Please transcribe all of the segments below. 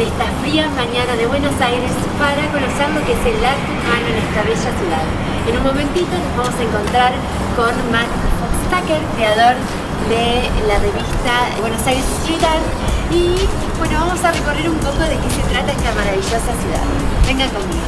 esta fría mañana de Buenos Aires para conocer lo que es el arte humano en esta bella ciudad. En un momentito nos vamos a encontrar con Matt Foxtacker, creador de la revista Buenos Aires Street Art, y bueno, vamos a recorrer un poco de qué se trata esta maravillosa ciudad. Vengan conmigo.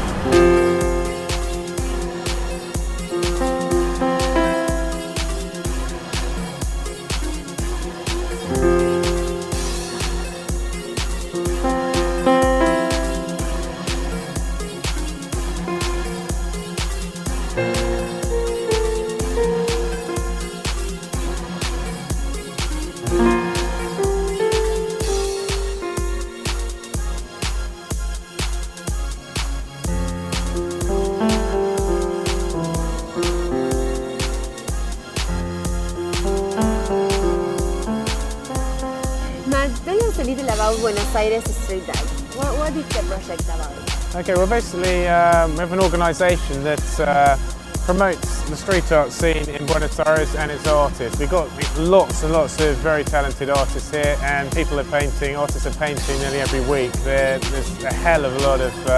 Tell us a little about Buenos Aires Street Art. What is the project about? Okay, well basically we have an organisation that promotes the street art scene in Buenos Aires and its artists. We've got lots and lots of very talented artists here, and people are painting, artists are painting nearly every week. There's a hell of a lot of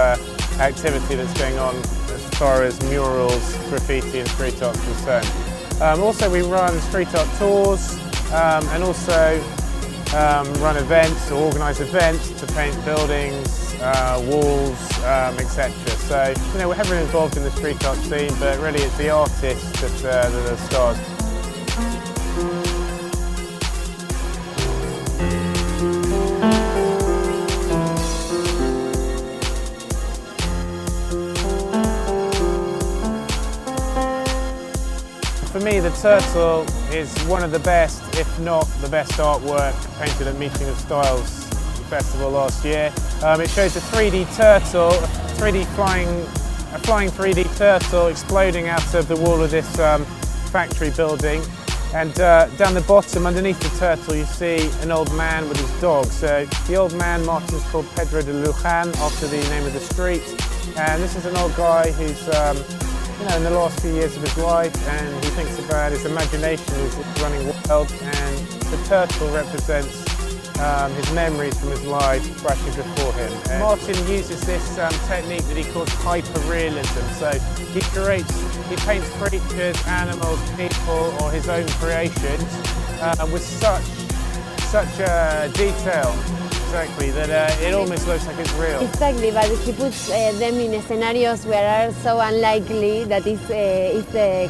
activity that's going on as far as murals, graffiti and street art is concerned. Also we run street art tours and also run events or organise events to paint buildings, walls, etc. So, you know, we're heavily involved in the street art scene, but really it's the artists that are the stars. For me, the turtle is one of the best, if not the best artwork painted at Meeting of Styles Festival last year. It shows a 3D turtle, a flying 3D turtle exploding out of the wall of this factory building. And down the bottom, underneath the turtle, you see an old man with his dog. So the old man, Martin's called Pedro de Luján, after the name of the street. And this is an old guy who's you know, in the last few years of his life, and he thinks about his imagination is running wild, and the turtle represents his memories from his life flashing before him. And Martin uses this technique that he calls hyper-realism. So he paints creatures, animals, people, or his own creations with such detail. Exactly, that it almost looks like it's real. Exactly, but he puts them in scenarios where are so unlikely that it's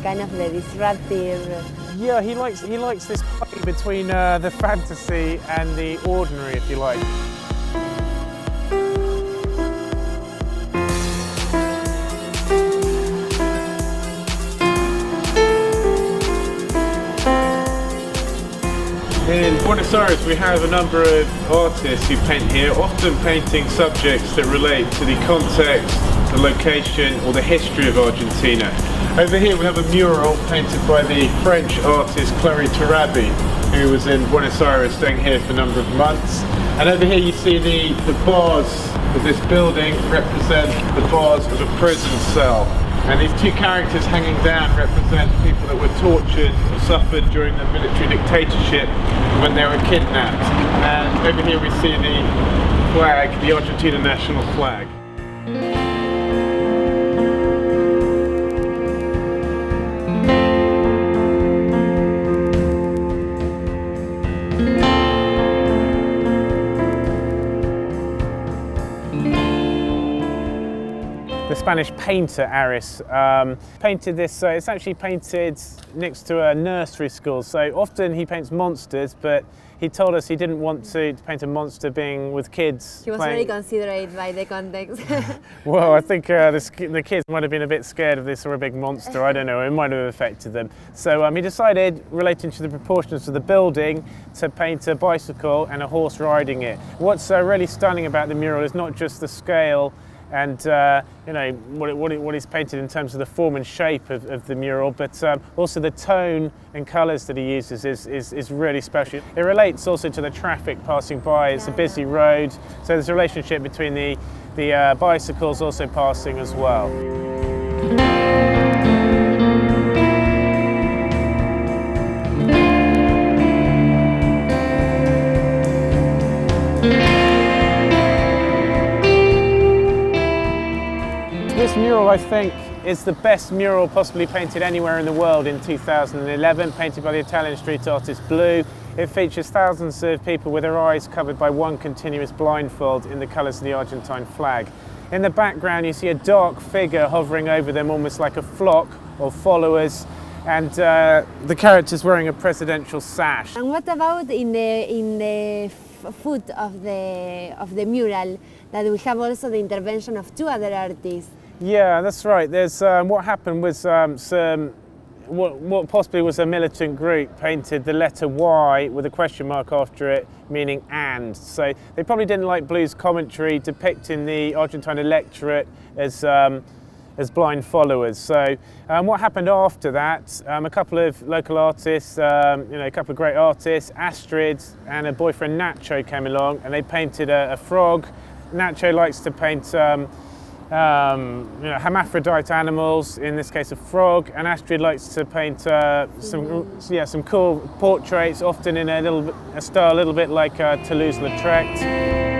kind of the disruptive. Yeah, he likes this play between the fantasy and the ordinary, if you like. In Buenos Aires we have a number of artists who paint here, often painting subjects that relate to the context, the location or the history of Argentina. Over here we have a mural painted by the French artist Chloe Tarabi, who was in Buenos Aires staying here for a number of months. And over here you see the bars of this building represent the bars of a prison cell. And these two characters hanging down represent people that were tortured or suffered during the military dictatorship when they were kidnapped. And over here we see the flag, the Argentina national flag. The Spanish painter Aris painted this, it's actually painted next to a nursery school, so often he paints monsters, but he told us he didn't want to paint a monster being with kids. He was very considerate by the context. Well, I think the kids might have been a bit scared of this or a big monster, I don't know, it might have affected them. So he decided, relating to the proportions of the building, to paint a bicycle and a horse riding it. What's really stunning about the mural is not just the scale and you know what he's painted in terms of the form and shape of the mural, but also the tone and colours that he uses is really special. It relates also to the traffic passing by. It's a busy road, so there's a relationship between the bicycles also passing as well. This mural, I think, is the best mural possibly painted anywhere in the world in 2011, painted by the Italian street artist Blue. It features thousands of people with their eyes covered by one continuous blindfold in the colours of the Argentine flag. In the background you see a dark figure hovering over them, almost like a flock of followers, and the character's wearing a presidential sash. And what about in the foot of the mural, that we have also the intervention of two other artists? Yeah, that's right. There's what happened was what possibly was a militant group painted the letter Y with a question mark after it, meaning and. So they probably didn't like Blue's commentary depicting the Argentine electorate as blind followers. So what happened after that, a couple of local artists, a couple of great artists, Astrid and her boyfriend Nacho came along, and they painted a frog. Nacho likes to paint hermaphrodite animals, in this case a frog, and Astrid likes to paint some cool portraits, often in a style a little bit like Toulouse-Lautrec.